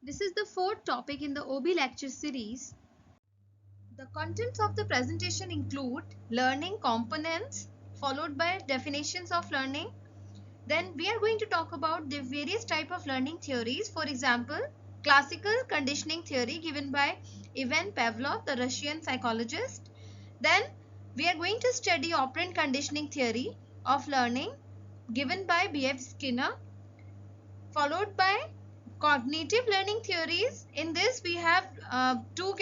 This is the fourth topic in the OB lecture series. The contents of the presentation include learning components followed by definitions of learning. Then we are going to talk about the various type of learning theories. For example, classical conditioning theory given by Ivan Pavlov, the Russian psychologist. Then we are going to study operant conditioning theory of learning given by B.F. Skinner, followed by cognitive learning theories. In this we have two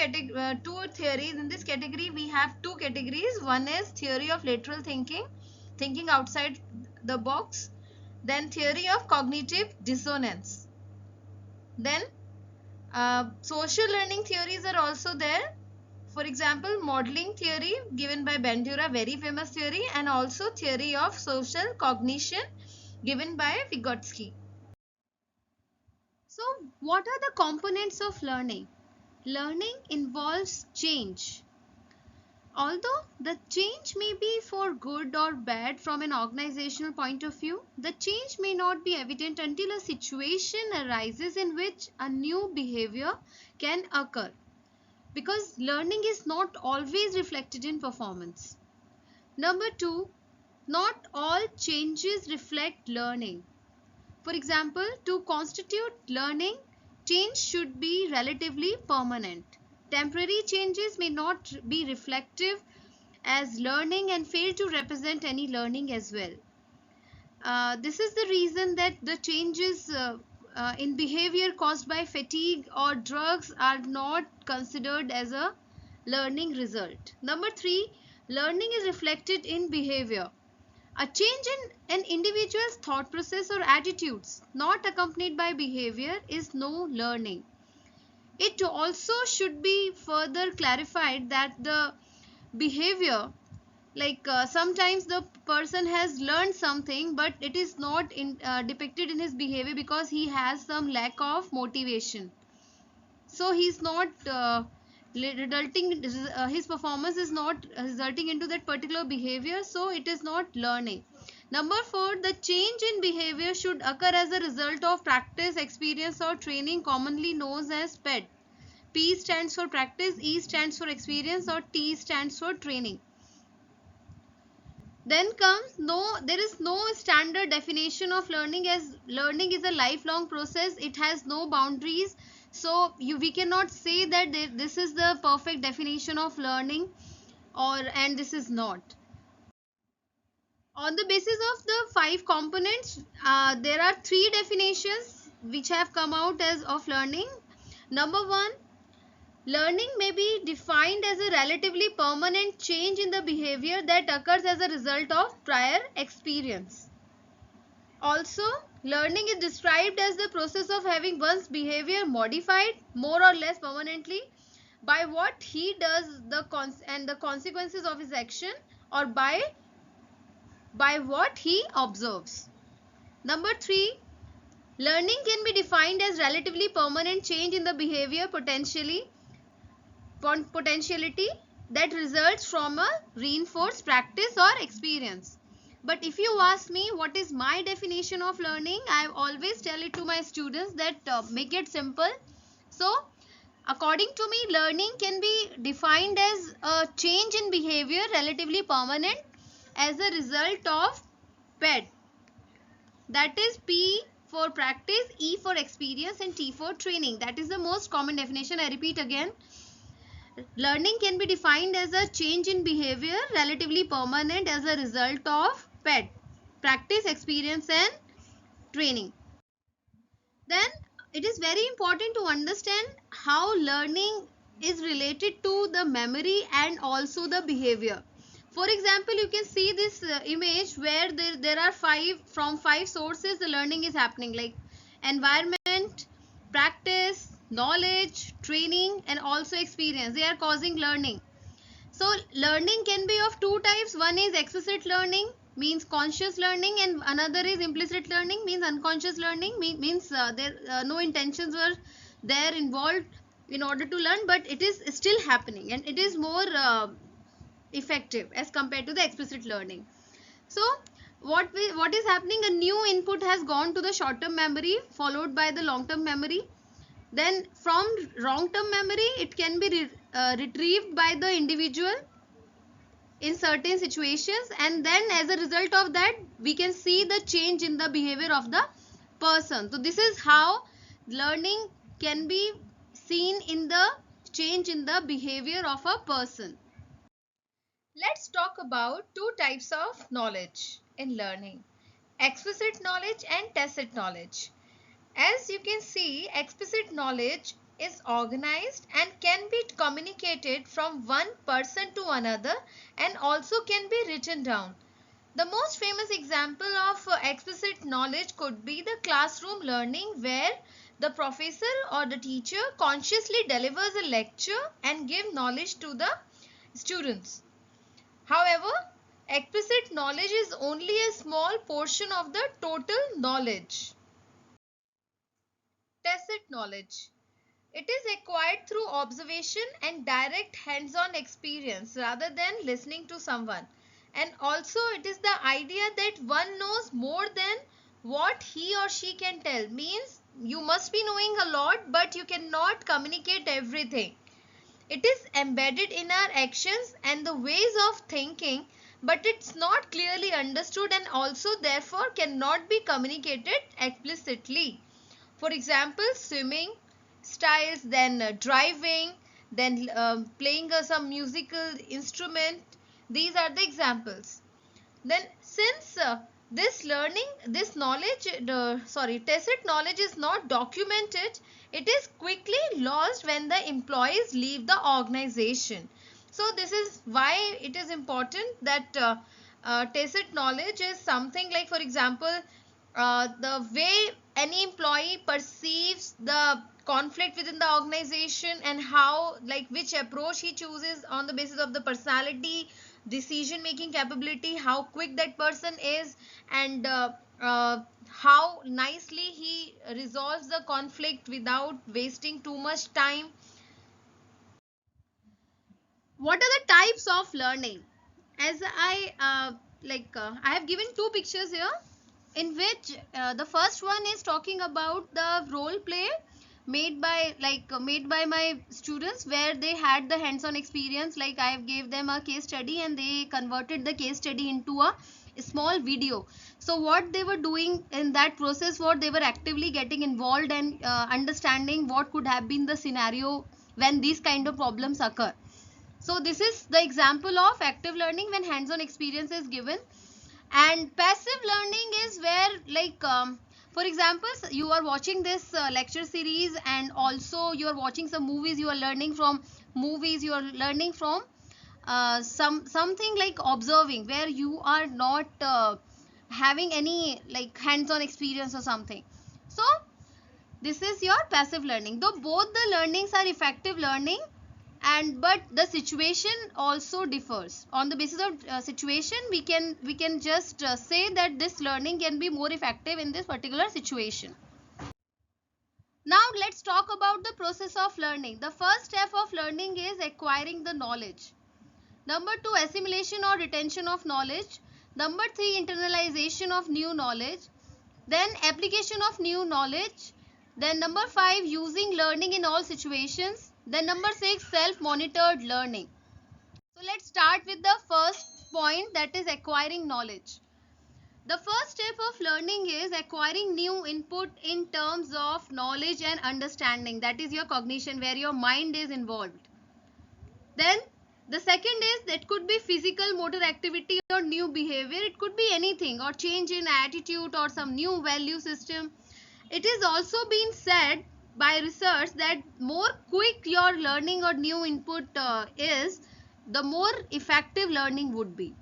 theories. In this category we have two categories. One is theory of lateral thinking, thinking outside the box. Then theory of cognitive dissonance. Then social learning theories are also there. For example, modeling theory given by Bandura, very famous theory, and also theory of social cognition given by Vygotsky. So, what are the components of learning? Learning involves change. Although the change may be for good or bad from an organizational point of view, the change may not be evident until a situation arises in which a new behavior can occur, because learning is not always reflected in performance. Number two, not all changes reflect learning. For example, to constitute learning, change should be relatively permanent. Temporary changes may not be reflective as learning and fail to represent any learning as well. This is the reason that the changes in behavior caused by fatigue or drugs are not considered as a learning result. Number three, learning is reflected in behavior. A change in an individual's thought process or attitudes not accompanied by behavior is no learning. It also should be further clarified that the behavior, sometimes the person has learned something but it is not depicted in his behavior because he has some lack of motivation. So he's not resulting, his performance is not resulting into that particular behavior, so it is not learning. Number four, the change in behavior should occur as a result of practice, experience or training, commonly known as PED. P stands for practice, E stands for experience, or T stands for training. Then comes there is no standard definition of learning, as learning is a lifelong process. It has no boundaries. So we cannot say that this is the perfect definition of learning and this is not. On the basis of the 5 components, there are 3 definitions which have come out as of learning. Number 1, learning may be defined as a relatively permanent change in the behavior that occurs as a result of prior experience. Also, learning is described as the process of having one's behavior modified more or less permanently by what he does and the consequences of his action, or by what he observes. Number 3, learning can be defined as relatively permanent change in the behavior potentiality that results from a reinforced practice or experience. But if you ask me what is my definition of learning, I always tell it to my students that make it simple. So according to me, learning can be defined as a change in behavior relatively permanent as a result of PED. That is P for practice, E for experience and T for training. That is the most common definition. I repeat again. Learning can be defined as a change in behavior relatively permanent as a result of PED, practice, experience and training. Then it is very important to understand how learning is related to the memory and also the behavior. For example, you can see this image where there are 5 sources the learning is happening, like environment, practice, knowledge, training and also experience. They are causing learning. So learning can be of 2 types. One is explicit learning, means conscious learning, and another is implicit learning, means unconscious learning, means no intentions were there involved in order to learn, but it is still happening and it is more effective as compared to the explicit learning. So what is happening? A new input has gone to the short term memory followed by the long term memory. Then from long term memory, it can be retrieved by the individual in certain situations, and then as a result of that we can see the change in the behavior of the person. So this is how learning can be seen in the change in the behavior of a person. Let's talk about two types of knowledge in learning: explicit knowledge and tacit knowledge. As you can see, explicit knowledge is organized and can be communicated from one person to another, and also can be written down. The most famous example of explicit knowledge could be the classroom learning, where the professor or the teacher consciously delivers a lecture and give knowledge to the students. However, explicit knowledge is only a small portion of the total knowledge. Tacit knowledge. It is acquired through observation and direct hands-on experience rather than listening to someone. And also it is the idea that one knows more than what he or she can tell. Means you must be knowing a lot, but you cannot communicate everything. It is embedded in our actions and the ways of thinking, but it's not clearly understood and also therefore cannot be communicated explicitly. For example, swimming styles, then driving, then playing some musical instrument. These are the examples. Then since this knowledge, tacit knowledge is not documented, it is quickly lost when the employees leave the organization. So this is why it is important that tacit knowledge is something like, for example, the way any employee perceives the conflict within the organization, and how, like, which approach he chooses on the basis of the personality, decision making capability, how quick that person is, and how nicely he resolves the conflict without wasting too much time. What are the types of learning? As I have given two pictures here, in which the first one is talking about the role play made by my students, where they had the hands-on experience. Like, I gave them a case study and they converted the case study into a small video. So what they were doing in that process, what they were actively getting involved and understanding what could have been the scenario when these kind of problems occur. So this is the example of active learning when hands-on experience is given. And passive learning is where, like, for example, you are watching this lecture series, and also you are watching some movies, you are learning from movies, you are learning from something like observing, where you are not having any like hands-on experience or something. So this is your passive learning. Though both the learnings are effective learning, and but the situation also differs. On the basis of situation, we can just say that this learning can be more effective in this particular situation. Now let's talk about the process of learning. The first step of learning is acquiring the knowledge. Number 2, assimilation or retention of knowledge. Number 3, internalization of new knowledge. Then application of new knowledge. Then number 5, using learning in all situations. Then number 6, self-monitored learning. So let's start with the first point, that is acquiring knowledge. The first step of learning is acquiring new input in terms of knowledge and understanding. That is your cognition, where your mind is involved. Then the second is, that could be physical motor activity or new behavior. It could be anything, or change in attitude or some new value system. It is also been said by research that more quick your learning or new input is, the more effective learning would be.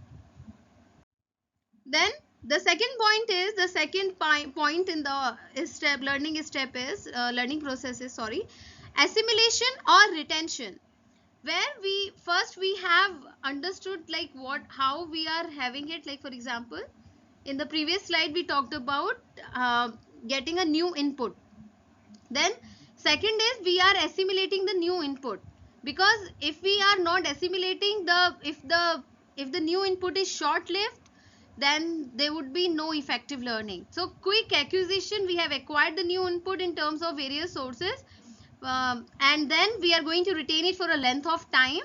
Then the second point is, the second point in the step learning step is learning process is, assimilation or retention, where we have understood like how we are having it. Like, for example, in the previous slide we talked about getting a new input. Then second is, we are assimilating the new input, because if we are not assimilating if the new input is short lived, then there would be no effective learning. So quick acquisition, we have acquired the new input in terms of various sources, and then we are going to retain it for a length of time,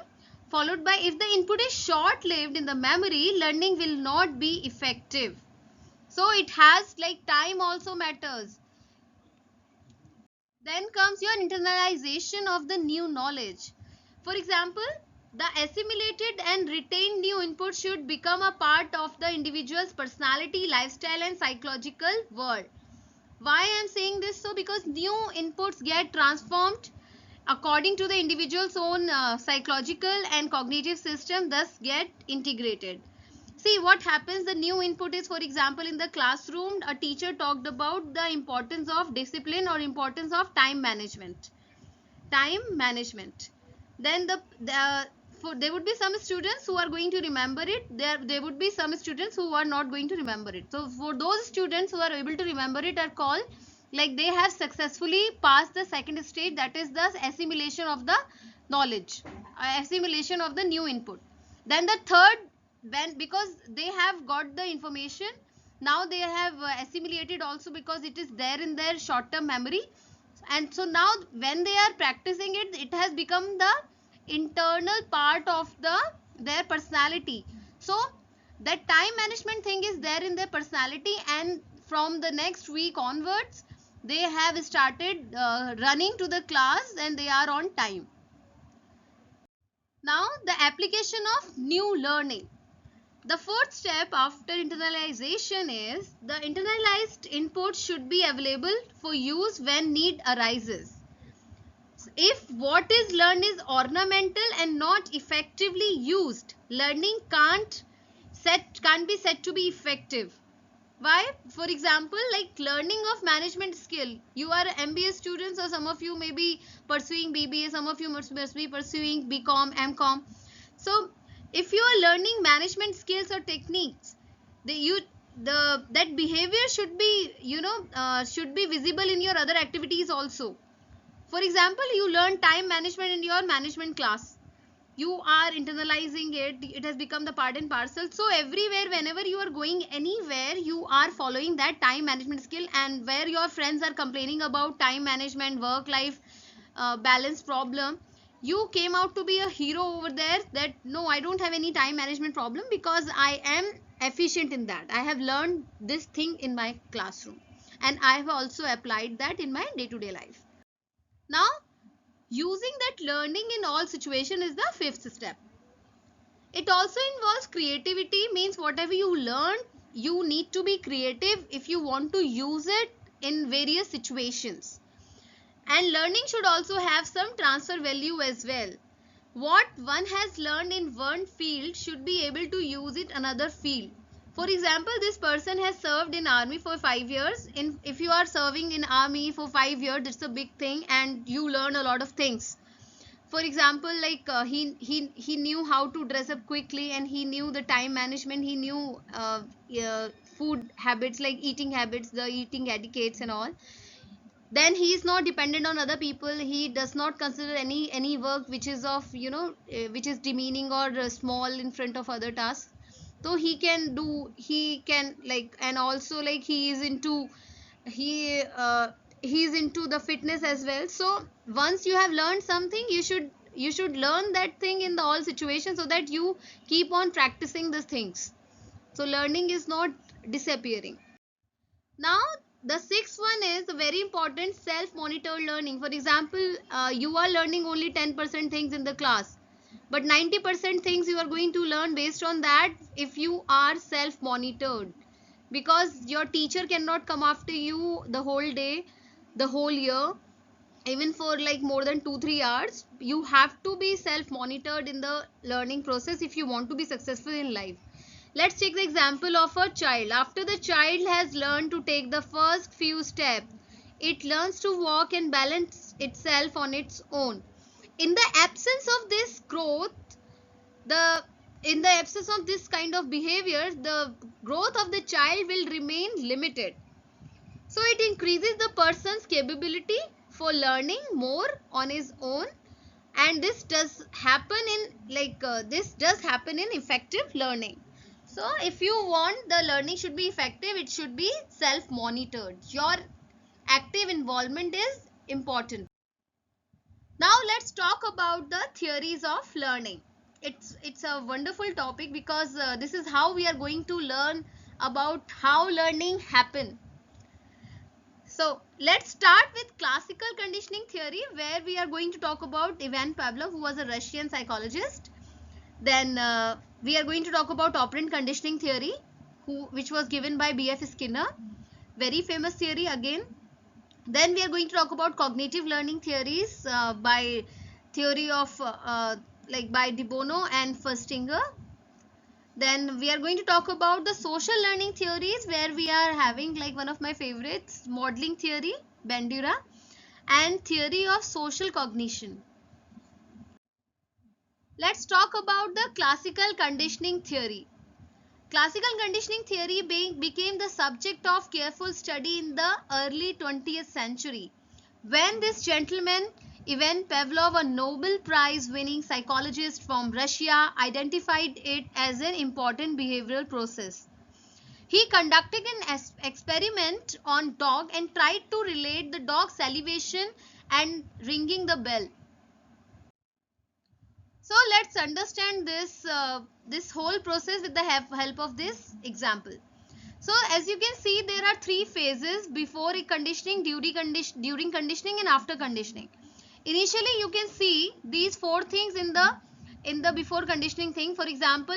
followed by if the input is short-lived in the memory, learning will not be effective. So it has like time also matters. Then comes your internalization of the new knowledge. For example, the assimilated and retained new input should become a part of the individual's personality, lifestyle and psychological world. Why I am saying this? So because new inputs get transformed according to the individual's own psychological and cognitive system, thus get integrated. See what happens, the new input is, for example, in the classroom, a teacher talked about the importance of discipline or importance of time management. Time management. Then there would be some students who are going to remember it. There would be some students who are not going to remember it. So for those students who are able to remember it are called like they have successfully passed the second stage, that is the assimilation of the knowledge, assimilation of the new input. Then the third, when because they have got the information, now they have assimilated also because it is there in their short term memory, and so now when they are practicing it, it has become the internal part of their personality. So that time management thing is there in their personality, and from the next week onwards they have started running to the class and they are on time. Now the application of new learning. The fourth step after internalization is the internalized input should be available for use when need arises. If what is learned is ornamental and not effectively used, learning can't be said to be effective. Why? For example, like learning of management skill. You are MBA students, or some of you may be pursuing BBA, some of you must be pursuing BCom, MCom. So if you are learning management skills or techniques, that behavior should be should be visible in your other activities also. For example, you learn time management in your management class. You are internalizing it. It has become the part and parcel. So everywhere, whenever you are going anywhere, you are following that time management skill. And where your friends are complaining about time management, work life balance problem, you came out to be a hero over there, that no, I don't have any time management problem because I am efficient in that. I have learned this thing in my classroom and I have also applied that in my day-to-day life. Now using that learning in all situation is the fifth step. It also involves creativity, means whatever you learn, you need to be creative if you want to use it in various situations. And learning should also have some transfer value as well. What one has learned in one field should be able to use it another field. For example, this person has served in army for 5 years. If you are serving in army for 5 years, it's a big thing and you learn a lot of things. For example, like he knew how to dress up quickly, and he knew the time management, he knew food habits, like eating habits, the eating etiquettes and all. Then he is not dependent on other people. He does not consider any work which is of which is demeaning or small in front of other tasks. So he can like, and also like he is into he's into the fitness as well. So once you have learned something, you should learn that thing in the all situations, so that you keep on practicing these things. So learning is not disappearing. Now the sixth one is very important, self-monitored learning. For example, you are learning only 10% things in the class, but 90% things you are going to learn based on that if you are self-monitored, because your teacher cannot come after you the whole day, the whole year, even for like more than 2-3 hours. You have to be self-monitored in the learning process if you want to be successful in life. Let's take the example of a child. After the child has learned to take the first few steps, it learns to walk and balance itself on its own. In the absence of this growth, the in the absence of this kind of behavior, the growth of the child will remain limited. So it increases the person's capability for learning more on his own, and this does happen in effective learning. So if you want the learning should be effective, it should be self monitored. Your active involvement is important. Now let's talk about the theories of learning. It's a wonderful topic because this is how we are going to learn about how learning happen. So let's start with classical conditioning theory, where we are going to talk about Ivan Pavlov, who was a Russian psychologist. Then we are going to talk about operant conditioning theory, which was given by B.F. Skinner, very famous theory again. Then we are going to talk about cognitive learning theories by theory of by Bono and Festinger. Then we are going to talk about the social learning theories, where we are having like one of my favorites, modeling theory, Bandura, and theory of social cognition. Let's talk about the classical conditioning theory. Classical conditioning theory became the subject of careful study in the early 20th century, when this gentleman, Ivan Pavlov, a Nobel Prize winning psychologist from Russia, identified it as an important behavioral process. He conducted an experiment on dog and tried to relate the dog's salivation and ringing the bell. So let's understand this whole process with the help of this example. So as you can see, there are three phases before conditioning, during conditioning, and after conditioning. Initially, you can see these four things in the before conditioning thing. For example,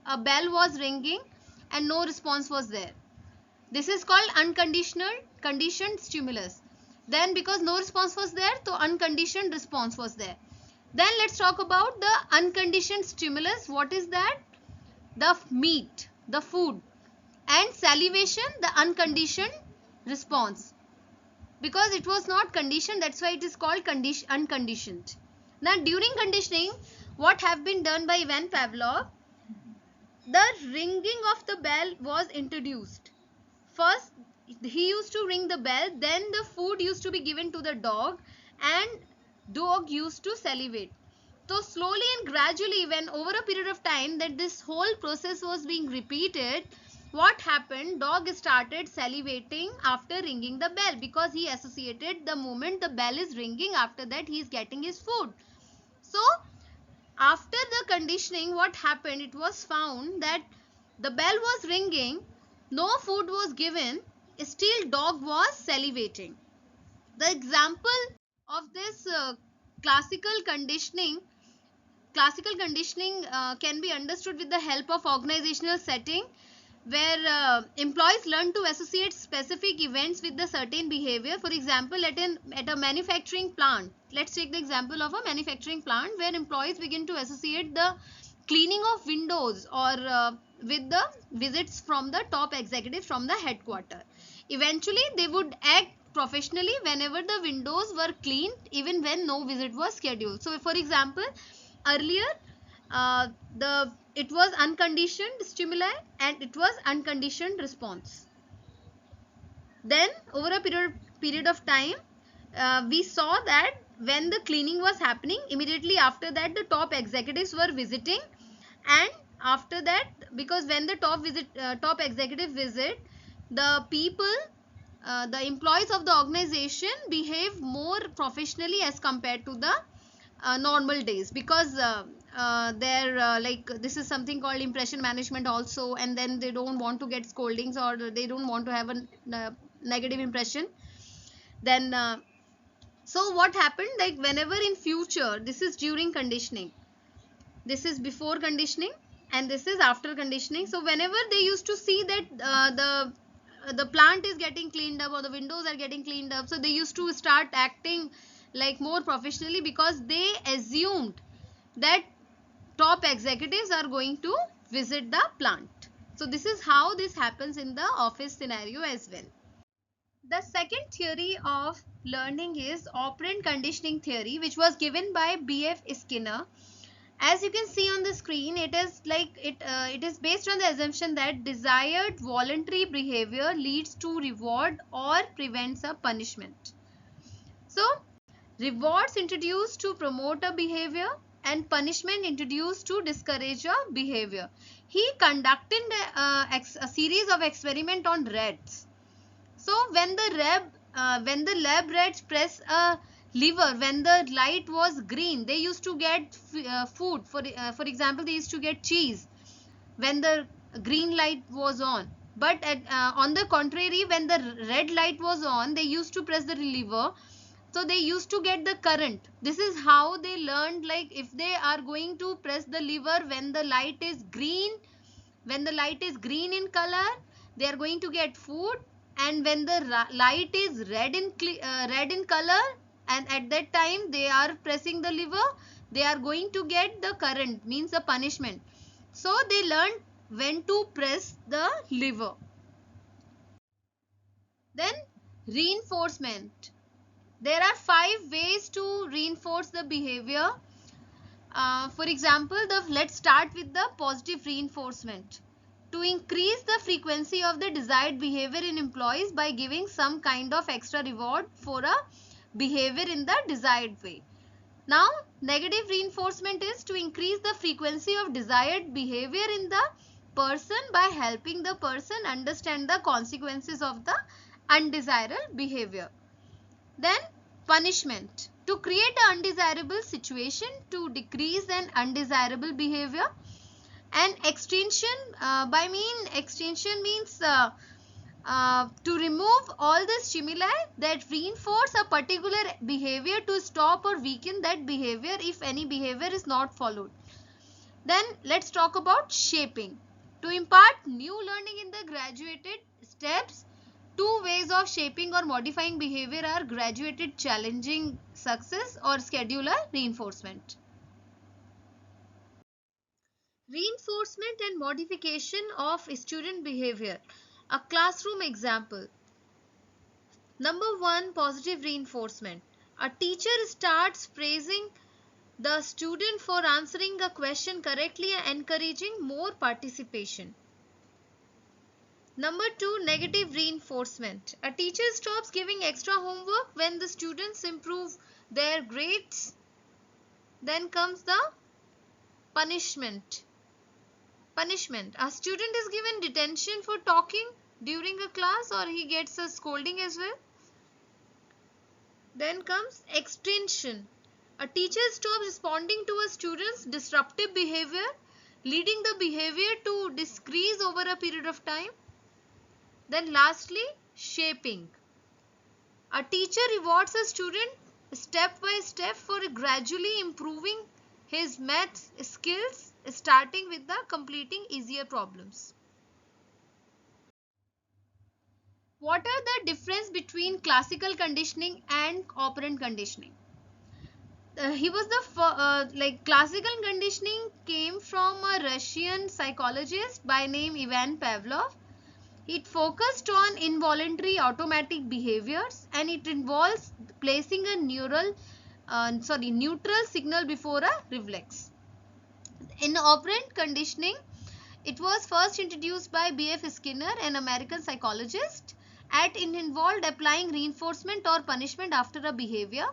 a bell was ringing and no response was there. This is called conditioned stimulus. Then because no response was there, so unconditioned response was there. Then let's talk about the unconditioned stimulus. What is that? The meat, the food. And salivation, the unconditioned response. Because it was not conditioned, that's why it is called unconditioned. Now during conditioning, what have been done by Ivan Pavlov? The ringing of the bell was introduced. First, he used to ring the bell, then the food used to be given to the dog, and dog used to salivate. So slowly and gradually, when over a period of time that this whole process was being repeated, what happened? Dog started salivating after ringing the bell, because he associated the moment the bell is ringing, after that he is getting his food. So after the conditioning, what happened? It was found that the bell was ringing, no food was given, still dog was salivating. The example of this classical conditioning can be understood with the help of organizational setting, where employees learn to associate specific events with the certain behavior. For example, at a manufacturing plant, let's take the example of a manufacturing plant, where employees begin to associate the cleaning of windows or with the visits from the top executives from the headquarters. Eventually they would act professionally whenever the windows were cleaned, even when no visit was scheduled. So for example, earlier it was unconditioned stimuli and it was unconditioned response. Then over a period of time, we saw that when the cleaning was happening, immediately after that the top executives were visiting, and after that, because when the top executive visit, the people, the employees of the organization behave more professionally as compared to the normal days, because they're like, this is something called impression management also, and then they don't want to get scoldings, or they don't want to have a negative impression. Then so what happened, like whenever in future, this is during conditioning, this is before conditioning, and this is after conditioning. So whenever they used to see that the plant is getting cleaned up or the windows are getting cleaned up, so they used to start acting like more professionally, because they assumed that top executives are going to visit the plant. So this is how this happens in the office scenario as well. The second theory of learning is operant conditioning theory, which was given by B.F. Skinner. As you can see on the screen, it is like it is based on the assumption that desired voluntary behavior leads to reward or prevents a punishment. So rewards introduced to promote a behavior and punishment introduced to discourage a behavior. He conducted a series of experiments on rats. So when the lab rats press a liver when the light was green. They used to get food. For example, they used to get cheese when the green light was on. But on the contrary, when the red light was on, they used to press the lever, so they used to get the current. This is how they learned, like if they are going to press the lever when the light is green, in color, they are going to get food. And when the light is red in color, and at that time they are pressing the lever, they are going to get the current, means the punishment. So they learned when to press the lever. Then reinforcement. There are 5 ways to reinforce the behavior. For example, let's start with the positive reinforcement. To increase the frequency of the desired behavior in employees by giving some kind of extra reward for a behavior in the desired way. Now, negative reinforcement is to increase the frequency of desired behavior in the person by helping the person understand the consequences of the undesirable behavior. Then punishment. To create an undesirable situation to decrease an undesirable behavior. And extinction, extinction means to remove all the stimuli that reinforce a particular behavior, to stop or weaken that behavior if any behavior is not followed. Then let's talk about shaping. To impart new learning in the graduated steps. 2 ways of shaping or modifying behavior are graduated challenging success or schedular reinforcement. Reinforcement and modification of student behavior. A classroom example. Number 1, positive reinforcement. A teacher starts praising the student for answering a question correctly and encouraging more participation. Number 2, negative reinforcement. A teacher stops giving extra homework when the students improve their grades. Then comes the punishment. Punishment. A student is given detention for talking during a class, or he gets a scolding as well. Then comes extinction. A teacher stops responding to a student's disruptive behavior, leading the behavior to decrease over a period of time. Then lastly, shaping. A teacher rewards a student step by step for gradually improving his math skills, starting with the completing easier problems. What are the difference between classical conditioning and operant conditioning? Classical conditioning came from a Russian psychologist by name Ivan Pavlov. It focused on involuntary automatic behaviors, and it involves placing a neutral signal before a reflex. In operant conditioning, it was first introduced by B.F. Skinner, an American psychologist, and it involved applying reinforcement or punishment after a behavior,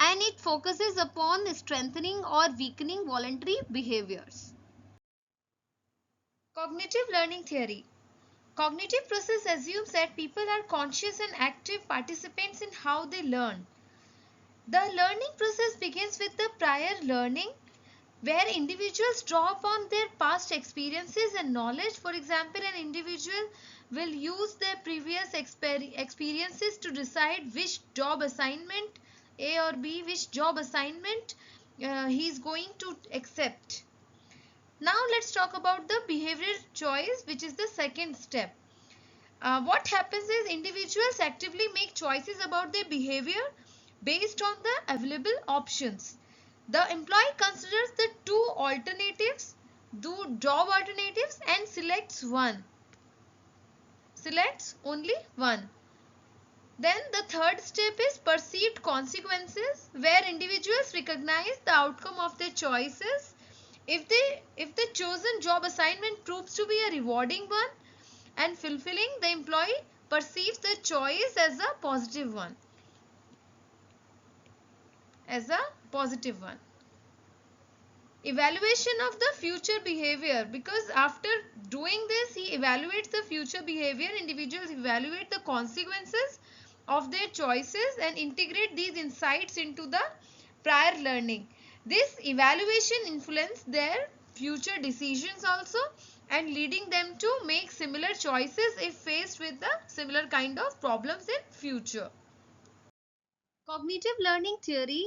and it focuses upon strengthening or weakening voluntary behaviors. Cognitive learning theory. Cognitive process assumes that people are conscious and active participants in how they learn. The learning process begins with the prior learning, where individuals draw upon their past experiences and knowledge. For example, an individual will use their previous experiences to decide which job assignment, A or B, which job assignment he is going to accept. Now let's talk about the behavioral choice, which is the second step. What happens is individuals actively make choices about their behavior based on the available options. The employee considers the two alternatives, job alternatives, and selects only one. Then the third step is perceived consequences, where individuals recognize the outcome of their choices. If the chosen job assignment proves to be a rewarding one and fulfilling, the employee perceives the choice as a positive one. Evaluation of the future behavior, because after doing this he evaluates the future behavior. Individuals evaluate the consequences of their choices and integrate these insights into the prior learning. This evaluation influences their future decisions also, and leading them to make similar choices if faced with the similar kind of problems in future. Cognitive learning theory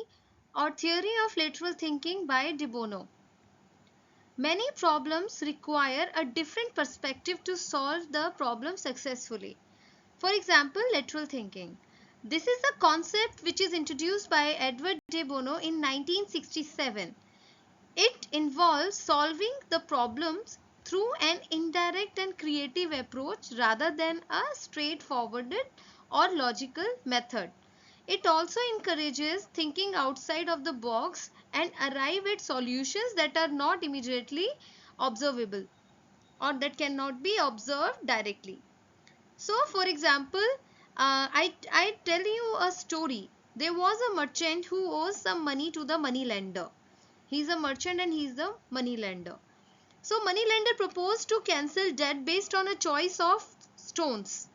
or theory of lateral thinking by Bono. Many problems require a different perspective to solve the problem successfully. For example, lateral thinking. This is a concept which is introduced by Edward de Bono in 1967. It involves solving the problems through an indirect and creative approach rather than a straightforward or logical method. It also encourages thinking outside of the box and arrive at solutions that are not immediately observable or that cannot be observed directly. So, for example, I tell you a story. There was a merchant who owes some money to the money lender. He is a merchant and he is the money lender. So, money lender proposed to cancel debt based on a choice of stones.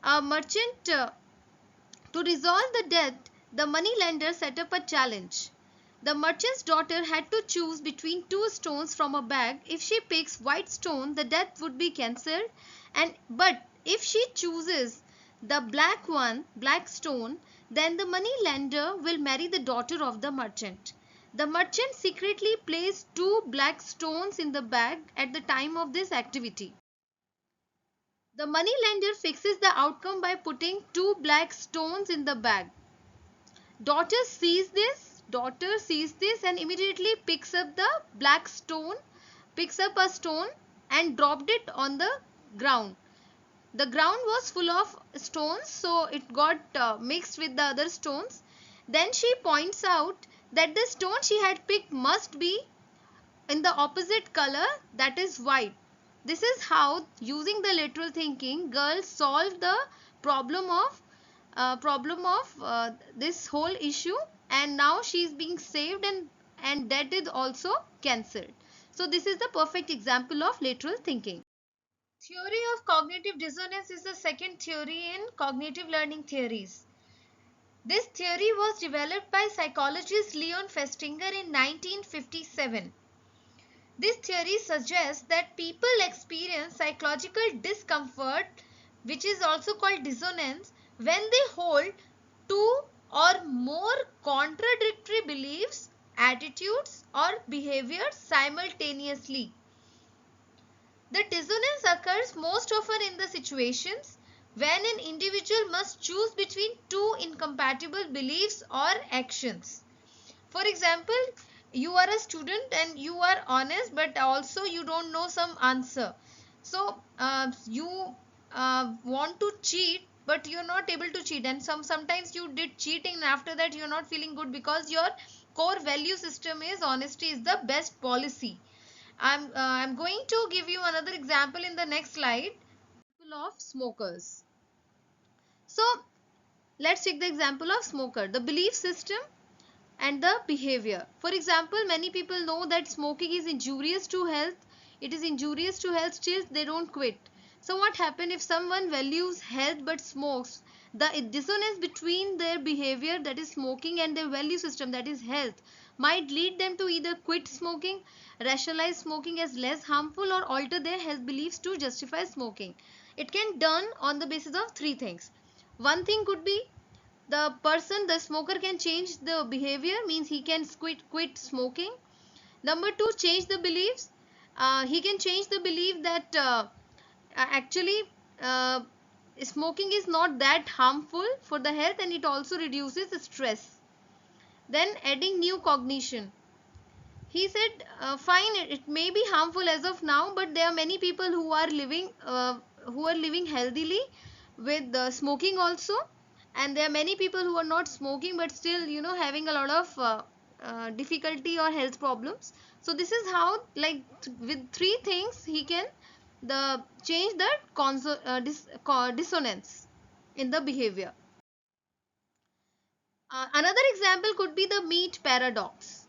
A merchant to resolve the debt, the money lender set up a challenge. The merchant's daughter had to choose between two stones from a bag. If she picks white stone, the debt would be cancelled. But if she chooses the black stone, then the money lender will marry the daughter of the merchant. The merchant secretly placed two black stones in the bag at the time of this activity. The money lender fixes the outcome by putting two black stones in the bag. Daughter sees this and immediately picks up the black stone, picks up a stone and dropped it on the ground. The ground was full of stones, so it got mixed with the other stones. Then she points out that the stone she had picked must be in the opposite color, that is white. This is how, using the lateral thinking, girls solve the problem of this whole issue, and now she is being saved and debt is also cancelled. So this is the perfect example of lateral thinking. Theory of cognitive dissonance is the second theory in cognitive learning theories. This theory was developed by psychologist Leon Festinger in 1957. This theory suggests that people experience psychological discomfort, which is also called dissonance, when they hold two or more contradictory beliefs, attitudes, or behaviors simultaneously. The dissonance occurs most often in the situations when an individual must choose between two incompatible beliefs or actions. For example, you are a student and you are honest, but also you don't know some answer. So you want to cheat, but you're not able to cheat, and sometimes you did cheating and after that you're not feeling good because your core value system is honesty is the best policy. I'm going to give you another example in the next slide of smokers. So let's take the example of smoker, the belief system and the behavior. For example, many people know that smoking is injurious to health. It is injurious to health, still they don't quit. So what happens if someone values health but smokes? The dissonance between their behavior, that is smoking, and their value system, that is health, might lead them to either quit smoking, rationalize smoking as less harmful, or alter their health beliefs to justify smoking. It can be done on the basis of three things. One thing could be the smoker can change the behavior, means he can quit smoking. Number two, change the beliefs. He can change the belief that actually uh, smoking is not that harmful for the health and it also reduces stress. Then adding new cognition. He said fine, it may be harmful as of now, but there are many people who are living healthily with smoking also, and there are many people who are not smoking but still having a lot of difficulty or health problems. So this is how, like, with three things he can change the dissonance in the behavior. Another example could be the meat paradox.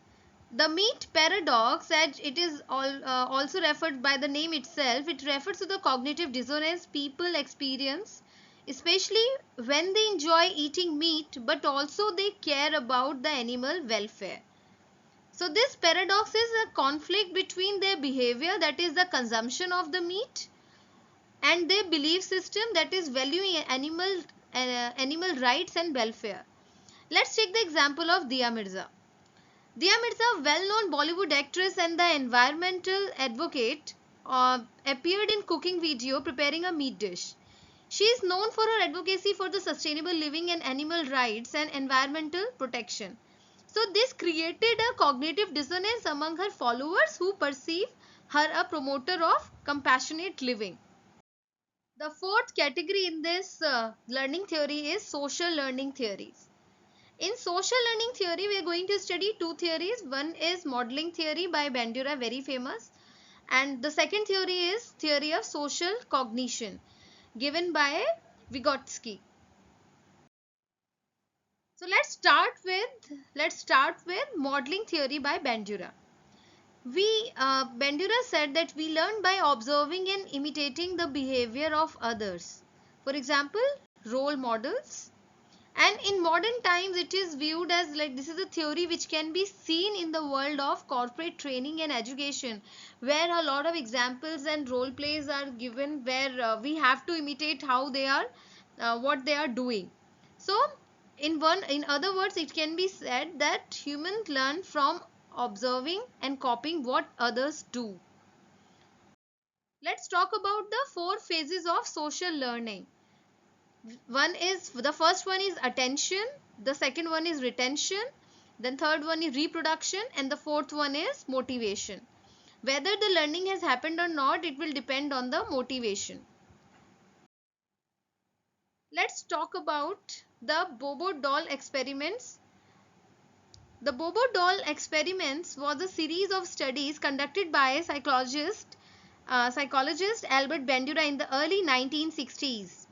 The meat paradox, as it is also referred by the name itself, it refers to the cognitive dissonance people experience especially when they enjoy eating meat, but also they care about the animal welfare. So this paradox is a conflict between their behavior, that is the consumption of the meat, and their belief system, that is valuing animal rights and welfare. Let's take the example of Dia Mirza. Dia Mirza, well-known Bollywood actress and the environmental advocate, appeared in cooking video preparing a meat dish. She is known for her advocacy for the sustainable living and animal rights and environmental protection. So this created a cognitive dissonance among her followers who perceive her a promoter of compassionate living. The fourth category in this learning theory is social learning theories. In social learning theory, we are going to study two theories. One is modeling theory by Bandura, very famous. And the second theory is theory of social cognition, given by Vygotsky. So let's start with modeling theory by Bandura. Bandura said that we learn by observing and imitating the behavior of others. For example, role models. And in modern times, it is viewed as like this is a theory which can be seen in the world of corporate training and education, where a lot of examples and role plays are given, where we have to imitate how they are, what they are doing. So, in other words, it can be said that humans learn from observing and copying what others do. Let's talk about the four phases of social learning. The first one is attention, the second one is retention, then third one is reproduction, and the fourth one is motivation. Whether the learning has happened or not, it will depend on the motivation. Let's talk about the Bobo doll experiments. The Bobo doll experiments was a series of studies conducted by psychologist Albert Bandura in the early 1960s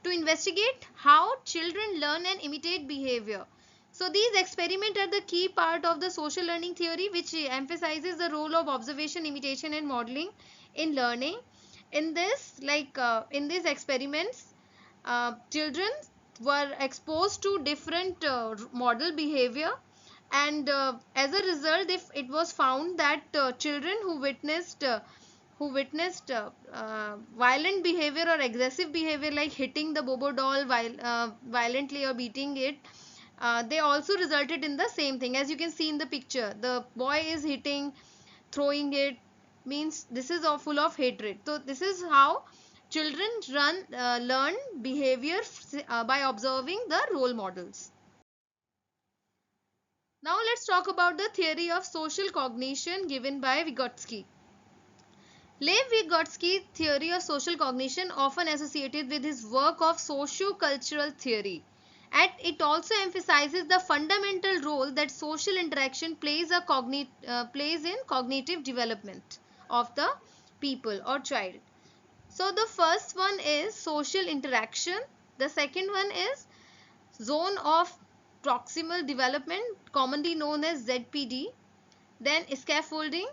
to investigate how children learn and imitate behavior. So these experiments are the key part of the social learning theory, which emphasizes the role of observation, imitation and modeling in learning. In these experiments, children were exposed to different model behavior, and as a result, if it was found that children who witnessed violent behavior or aggressive behavior like hitting the Bobo doll violently or beating it, they also resulted in the same thing. As you can see in the picture, the boy is hitting, throwing it, means this is all full of hatred. So this is how children learn behavior by observing the role models. Now let's talk about the theory of social cognition given by Vygotsky. Lev Vygotsky's theory of social cognition often associated with his work of socio-cultural theory, and it also emphasizes the fundamental role that social interaction plays in cognitive development of the people or child. So the first one is social interaction, the second one is zone of proximal development, commonly known as ZPD, then scaffolding,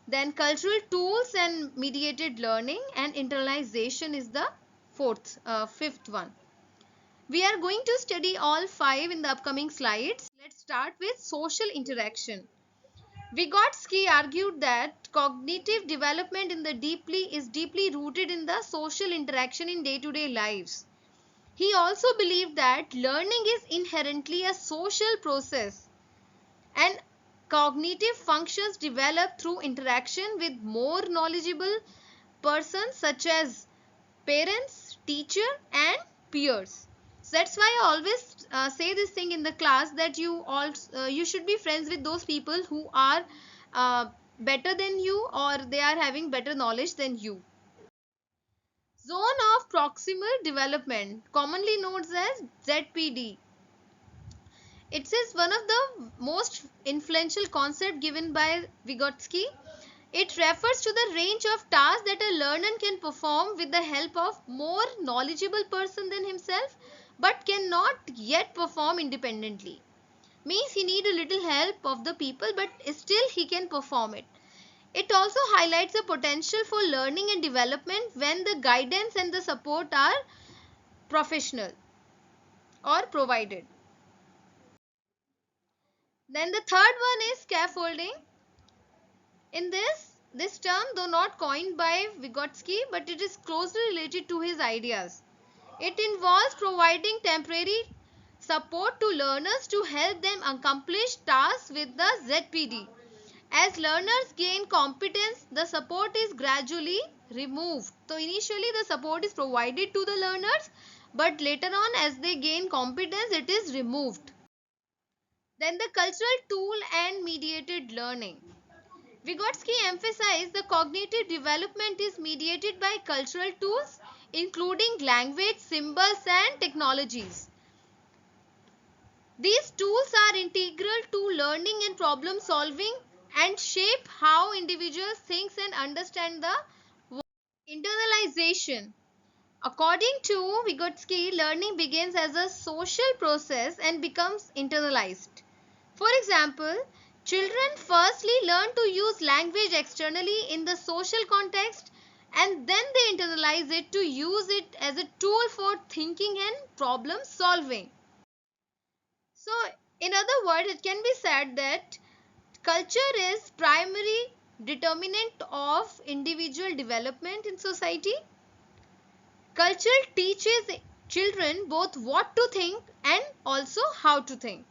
then cultural tools and mediated learning, and internalization is the fifth one. We are going to study all five in the upcoming slides. Let's start with social interaction. Vygotsky argued that cognitive development is deeply rooted in the social interaction in day-to-day lives. He also believed that learning is inherently a social process, and cognitive functions develop through interaction with more knowledgeable persons such as parents, teacher and peers. So that's why I always say this thing in the class, that you should be friends with those people who are better than you, or they are having better knowledge than you. Zone of proximal development, commonly known as ZPD. It is one of the most influential concepts given by Vygotsky. It refers to the range of tasks that a learner can perform with the help of more knowledgeable person than himself, but cannot yet perform independently. Means he need a little help of the people, but still he can perform it. It also highlights the potential for learning and development when the guidance and the support are professional or provided. Then the third one is scaffolding. In this term, though not coined by Vygotsky, but it is closely related to his ideas. It involves providing temporary support to learners to help them accomplish tasks with the ZPD. As learners gain competence, the support is gradually removed. So initially the support is provided to the learners, but later on as they gain competence, it is removed. Then the cultural tool and mediated learning. Vygotsky emphasized the cognitive development is mediated by cultural tools, including language, symbols, and technologies. These tools are integral to learning and problem solving and shape how individuals think and understand the world. Internalization. According to Vygotsky, learning begins as a social process and becomes internalized. For example, children firstly learn to use language externally in the social context, and then they internalize it to use it as a tool for thinking and problem solving. So, in other words, it can be said that culture is primary determinant of individual development in society. Culture teaches children both what to think and also how to think.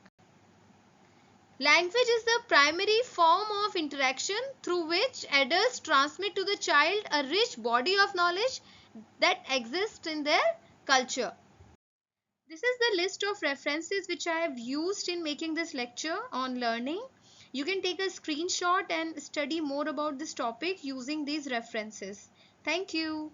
Language is the primary form of interaction through which adults transmit to the child a rich body of knowledge that exists in their culture. This is the list of references which I have used in making this lecture on learning. You can take a screenshot and study more about this topic using these references. Thank you.